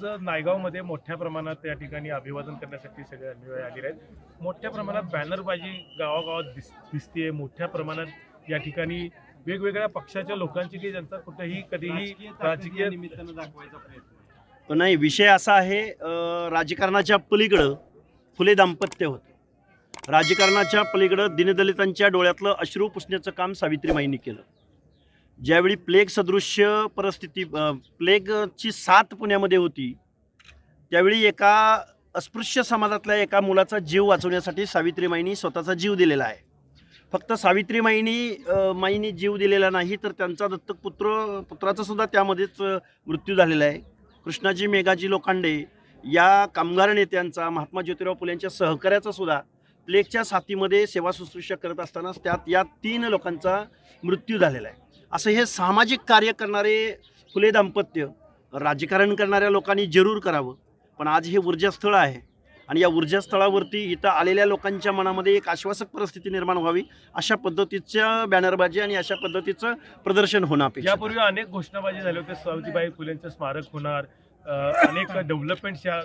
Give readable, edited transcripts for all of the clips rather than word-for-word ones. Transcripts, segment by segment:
आज नायगावमध्ये मोठ्या प्रमाणात त्या ठिकाणी अभिवादन करण्यासाठी सगळे अनुयायी आलेले आहेत। मोठ्या प्रमाणात बॅनरबाजी गावागावात दिसतेय। मोठ्या प्रमाणात या ठिकाणी वेगवेगळ्या पक्षाच्या लोकांची की जनता कुठेही कधीही राजकीय निमित्तानं दाखवायचा प्रयत्न पण नाही, विषय असा आहे, राजकारणाच्या पलीकडं फुले दाम्पत्य होतं। राजकारणाच्या पलीकडं दीनदलितांच्या डोळ्यातलं अश्रू पुसण्याचं काम सावित्रीमाईंनी केलं। ज्यावेळी प्लेग सदृश्य परिस्थिती, प्लेगची साथ पुण्यामध्ये होती, त्यावेळी एका अस्पृश्य समाजातल्या एका मुलाचा जीव वाचवण्यासाठी सावित्रीमाईंनी स्वतःचा जीव दिलेला आहे। फक्त सावित्रीमाईंनी जीव दिलेला नाही, तर त्यांचा दत्तक पुत्राचा सुद्धा त्यामध्येच मृत्यू झालेला आहे। कृष्णाजी मेघाजी लोखंडे या कामगार नेत्यांचा, महात्मा ज्योतिराव फुलेंच्या सहकार्याचा सुद्धा प्लेगच्या साथीमध्ये सेवा शुश्रूषा करत असताना त्यात या 3 लोकांचा मृत्यू झालेला आहे। असं हे सामाजिक कार्य करणारे फुले दाम्पत्य राजकारण करणाऱ्या लोकांनी जरूर करावं। पण आज हे ऊर्जास्थळ आहे आणि या ऊर्जास्थळावरती इथं आलेल्या लोकांच्या मनामध्ये एक आश्वासक परिस्थिती निर्माण व्हावी, अशा पद्धतीच्या बॅनरबाजी आणि अशा पद्धतीचं प्रदर्शन होणं अपेक्षित आहे। यापूर्वी अनेक घोषणाबाजी झाल्या होत्या। सावित्रीबाई फुलेंचं स्मारक होणार, अनेक डेव्हलपमेंट्स या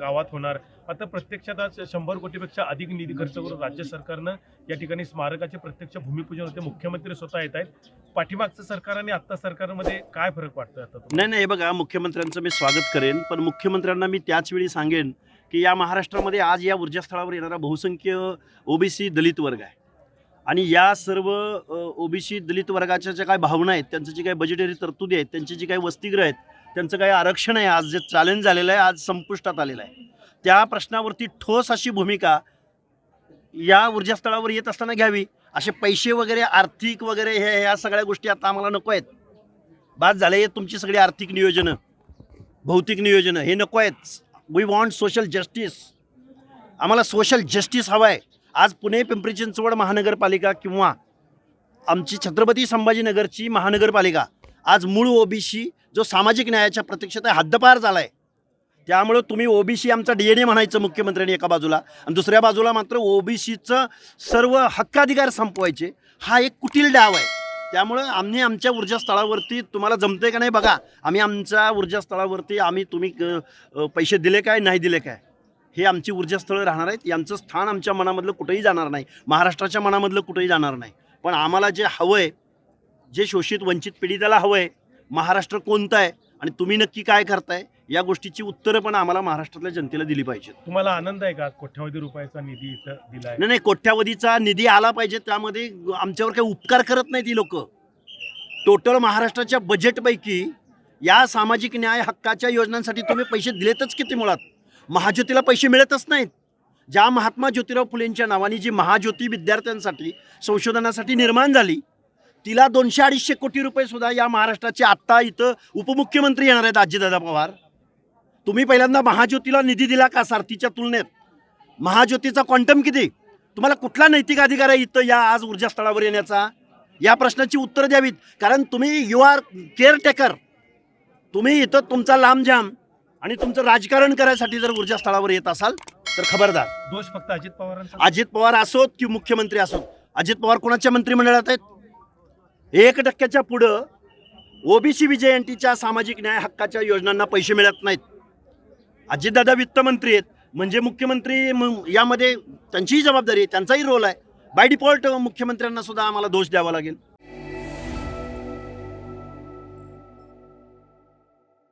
गावात होणार। आता प्रत्यक्षात आज 100 कोटीपेक्षा अधिक निधी खर्च करून राज्य सरकारनं या ठिकाणी स्मारकाचे प्रत्यक्ष भूमिपूजन होते। मुख्यमंत्री स्वतः येत आहेत। पाठीमागचं सरकार आणि आता सरकारमध्ये काय फरक वाटतोय आता? नाही, बघा, मुख्यमंत्र्यांचं मी स्वागत करेन, पण मुख्यमंत्र्यांना मी त्याच वेळी सांगेन की या महाराष्ट्रामध्ये आज या ऊर्जास्थळावर येणारा बहुसंख्य ओबीसी दलित वर्ग आहे आणि या सर्व ओबीसी दलित वर्गाच्या ज्या काही भावना आहेत, त्यांचं जी काही बजेटरी तरतुदी आहेत, त्यांची जी काही वसतिगृह आहेत, त्यांचं काही आरक्षण आहे, आज जे चॅलेंज झालेलं आहे, आज संपुष्टात आलेलं आहे, त्या प्रश्नावरती ठोस अशी भूमिका या ऊर्जास्थळावर येत असताना घ्यावी। असे पैसे वगैरे, आर्थिक वगैरे, ह्या सगळ्या गोष्टी आता आम्हाला नको आहेत। बाद झाले तुमची सगळी आर्थिक नियोजनं, भौतिक नियोजनं, हे नको आहेत। We want social justice. आम्हाला सोशल जस्टिस हवं आहे। आज पुणे पिंपरी चिंचवड महानगरपालिका किंवा आमची छत्रपती संभाजीनगरची महानगरपालिका आज मूळ ओबीसी जो सामाजिक न्यायाच्या प्रतीक्षेत आहे, हद्दपार झाला आहे। त्यामुळं तुम्ही ओबीसी आमचा DNA म्हणायचं मुख्यमंत्र्यांनी एका बाजूला, आणि दुसऱ्या बाजूला मात्र ओबीसीचं सर्व हक्काधिकार संपवायचे, हा एक कुटील डाव आहे। त्यामुळं आम्ही आमच्या ऊर्जास्थळावरती, तुम्हाला जमतंय का नाही बघा, आम्ही आमच्या ऊर्जास्थळावरती तुम्ही पैसे दिले काय, नाही दिले काय, हे आमची ऊर्जास्थळं राहणार आहेत। यांचं स्थान आमच्या मनामधलं कुठेही जाणार नाही, महाराष्ट्राच्या मनामधलं कुठेही जाणार नाही। पण आम्हाला जे हवं आहे, जे शोषित वंचित पीडिताला हवं आहे, महाराष्ट्र कोणतं आहे आणि तुम्ही नक्की काय करताय, या गोष्टीची उत्तरं पण आम्हाला महाराष्ट्रातल्या जनतेला दिली पाहिजेत। तुम्हाला आनंद आहे का कोट्यावधी रुपयाचा निधी इथं दिलाय? नाही, कोट्यावधीचा निधी आला पाहिजे, त्यामध्ये आमच्यावर काही उपकार करत नाहीत ही लोक। टोटल महाराष्ट्राच्या बजेटपैकी या सामाजिक न्याय हक्काच्या योजनांसाठी तुम्ही पैसे दिलेतच किती? मुळात महाज्योतीला पैसे मिळतच नाहीत। ज्या महात्मा ज्योतिराव फुलेंच्या नावाने जी महाज्योती विद्यार्थ्यांसाठी संशोधनासाठी निर्माण झाली, तिला 200-250 कोटी रुपये सुद्धा या महाराष्ट्राचे आत्ता इथं उपमुख्यमंत्री येणार आहेत अजितदादा पवार। तुम्ही पहिल्यांदा महाज्योतीला निधी दिला का? सारथीच्या तुलनेत महाज्योतीचा क्वांटम किती? तुम्हाला कुठला नैतिक अधिकार आहे इथं या आज ऊर्जास्थळावर येण्याचा? या प्रश्नाची उत्तर द्यावीत, कारण तुम्ही यू आर केअरटेकर। तुम्ही इथं तुमचा लांबजाम आणि तुमचं राजकारण करायसाठी जर ऊर्जास्थळावर येत असाल तर खबरदार। दोष फक्त अजित पवारांचा? अजित पवार असोत की मुख्यमंत्री असोत, अजित पवार कोणाच्या मंत्रिमंडळात आहेत? 1% पुढं ओबीसी विजयंतीच्या सामाजिक न्याय हक्काच्या योजनांना पैसे मिळत नाहीत। अजितदादा वित्तमंत्री आहेत, म्हणजे मुख्यमंत्री यामध्ये त्यांचीही जबाबदारी आहे, त्यांचाही रोल आहे। बाय डिफॉल्ट मुख्यमंत्र्यांना सुद्धा आम्हाला दोष द्यावा लागेल।